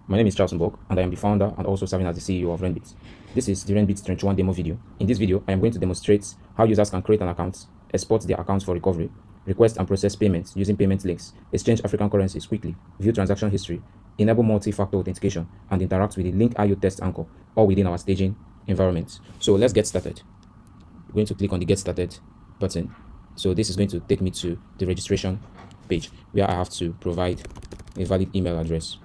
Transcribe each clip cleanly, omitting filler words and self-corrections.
My name is Charles Mbaogu, and I am the founder and also serving as the CEO of RendBit. This is the RendBit Tranche One demo video. In this video, I am going to demonstrate how users can create an account, export their accounts for recovery, request and process payments using payment links, exchange African currencies quickly, view transaction history, enable multi-factor authentication, and interact with the Linkio test anchor, all within our staging environment. So let's get started. I'm going to click on the Get Started button. So this is going to take me to the registration page where I have to provide a valid email address.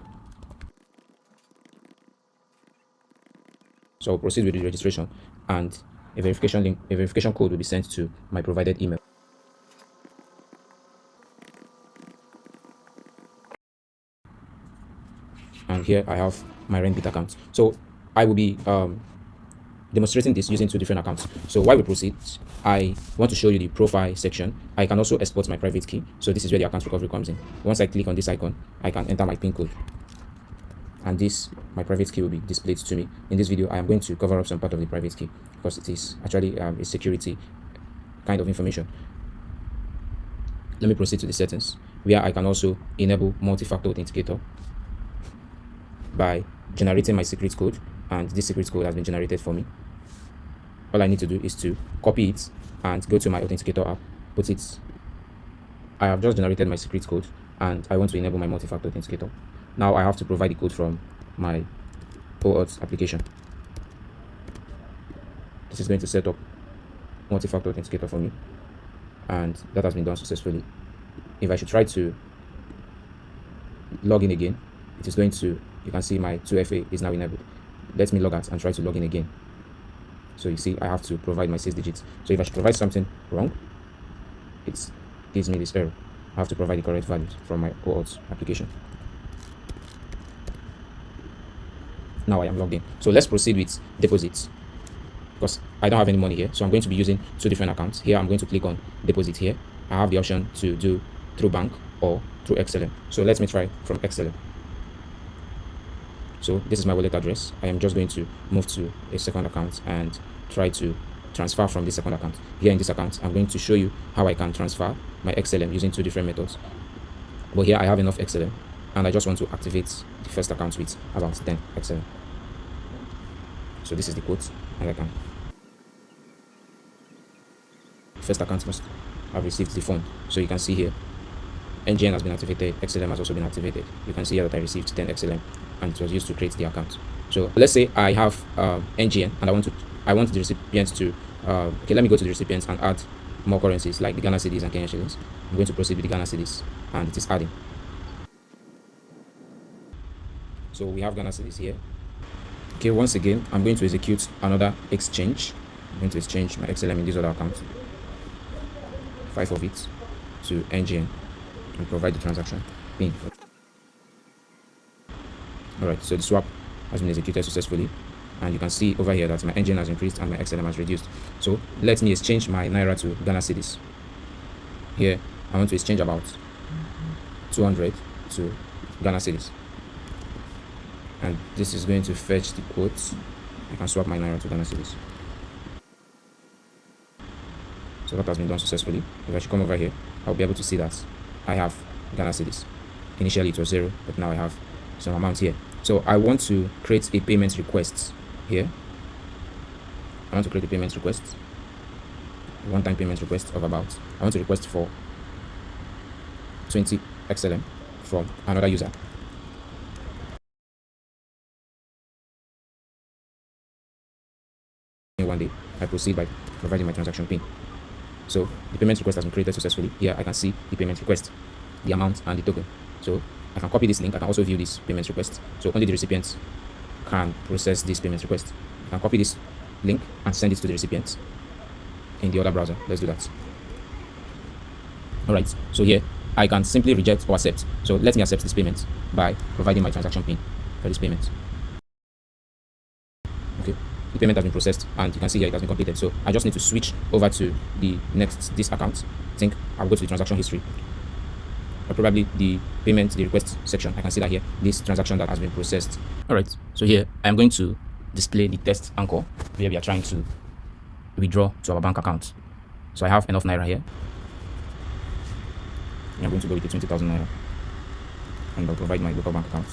So I'll proceed with the registration, and a verification code will be sent to my provided email. And here I have my RendBit account. So I will be demonstrating this using two different accounts. So while we proceed, I want to show you the profile section. I can also export my private key. So this is where the account recovery comes in. Once I click on this icon, I can enter my PIN code, and my private key will be displayed to me. In this video, I am going to cover up some part of the private key because it is actually a security kind of information. Let me proceed to the settings, where I can also enable multi-factor authenticator by generating my secret code, and this secret code has been generated for me. All I need to do is to copy it and go to my authenticator app, put it. I have just generated my secret code and I want to enable my multi-factor authenticator. Now I have to provide the code from my OAuth application. This is going to set up multi-factor authenticator for me, and that has been done successfully. If I should try to log in again, it is going to, you can see my 2FA is now enabled. Let me log out and try to log in again. So you see I have to provide my 6 digits. So if I should provide something wrong, it gives me this error. I have to provide the correct values from my OAuth application. Now I am logged in. So let's proceed with deposits, because I don't have any money here. So I'm going to be using two different accounts. Here I'm going to click on deposit here. I have the option to do through bank or through XLM. So let me try from XLM. So this is my wallet address. I am just going to move to a second account and try to transfer from this second account. Here in this account, I'm going to show you how I can transfer my XLM using two different methods. But here I have enough XLM, and I just want to activate the first account with about 10 XLM. So this is the quote, and I can. First account must have received the fund. So you can see here, NGN has been activated, XLM has also been activated. You can see here that I received 10 XLM, and it was used to create the account. So let's say I have NGN, and I want the recipient to okay, let me go to the recipients and add more currencies like the Ghana cedis and Kenyan shillings. I'm going to proceed with the Ghana cedis, and it is adding. So we have Ghana cedis here. Okay, once again, I'm going to execute another exchange. I'm going to exchange my XLM in this other account, 5 of it, to NGN, and provide the transaction PIN. Alright, so the swap has been executed successfully, and you can see over here that my NGN has increased and my XLM has reduced. So let me exchange my Naira to Ghana cedis. Here, I want to exchange about 200 to Ghana cedis. And this is going to fetch the quotes. I can swap my Naira to Ghana cedis. So that has been done successfully. If I should come over here, I'll be able to see that I have Ghana cedis. Initially it was 0, but now I have some amount here. So I want to create a payment request here. I want to create a payment request, a one-time payment request of about, I want to request for 20 XLM from another user. One day, I proceed by providing my transaction PIN. So the payment request has been created successfully. Here I can see the payment request, the amount, and the token. So I can copy this link. I can also view this payment request. So only the recipients can process this payment request. I can copy this link and send it to the recipients in the other browser. Let's do that. Alright, so here I can simply reject or accept. So let me accept this payment by providing my transaction PIN for this payment. Okay, the payment has been processed, and you can see here it has been completed. So I just need to switch over to this account. I think I'll go to the transaction history, or probably the request section. I can see that here, this transaction that has been processed. Alright, so here I'm going to display the test anchor where we are trying to withdraw to our bank account. So I have enough Naira here. I'm going to go with the 20,000 Naira, and I'll provide my local bank account.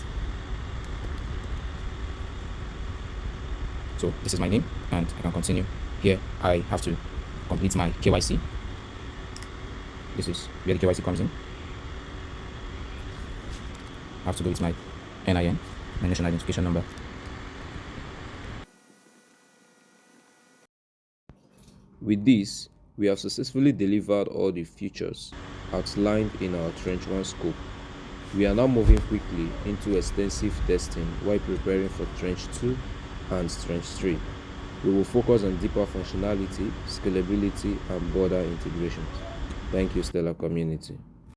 So this is my name, and I can continue. Here I have to complete my KYC. This is where the KYC comes in. I have to go with my NIN, my national identification number. With this, we have successfully delivered all the features outlined in our Tranche One scope. We are now moving quickly into extensive testing while preparing for Tranche 2 and Tranche 3. We will focus on deeper functionality, scalability, and broader integrations. Thank you, Stellar community.